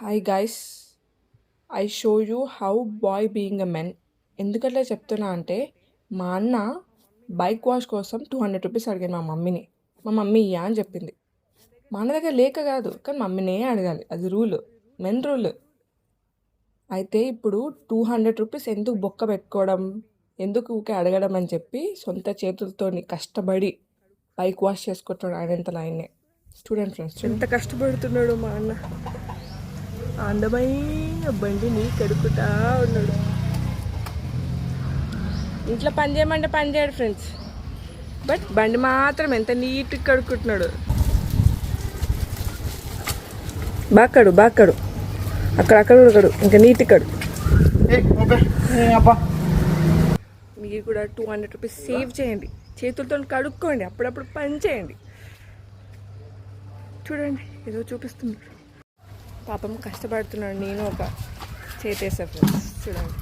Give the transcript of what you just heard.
Hi guys, I show you how boy being a men. ఎందుకట్లా చెప్తున్నా అంటే, మా అన్న బైక్ వాష్ కోసం 200 రూపీస్ అడిగాను మా మమ్మీని. మా మమ్మీ ఇయ్యా అని చెప్పింది. మా అన్న దగ్గర లేక కాదు, కానీ మమ్మీనే అడగాలి, అది రూల్, మెన్ రూల్. అయితే ఇప్పుడు 200 రూపీస్ ఎందుకు బొక్క పెట్టుకోవడం, ఎందుకు ఊకే అడగడం అని చెప్పి సొంత చేతులతో కష్టపడి బైక్ వాష్ చేసుకుంటాడు ఆయనంతలో ఆయనే. స్టూడెంట్ ఫ్రెండ్స్ ఎంత కష్టపడుతున్నాడు మా అన్న. అందమైన బండిని కడుపుతా ఉన్నాడు. ఇంట్లో పని చేయమంటే పని చేయడు ఫ్రెండ్స్, బట్ బండి మాత్రం ఎంత నీట్గా కడుక్కుంటున్నాడు. బాగా కడు అక్కడ కడు, ఇంకా నీట్ కడు. మీరు కూడా 200 రూపీస్ సేవ్ చేయండి, చేతులతో కడుక్కోండి, అప్పుడప్పుడు పని చేయండి. చూడండి ఏదో చూపిస్తున్నాడు, పాపం కష్టపడుతున్నాడు. నేను ఒక చేతేసా ఫ్రెండ్స్, చూడండి.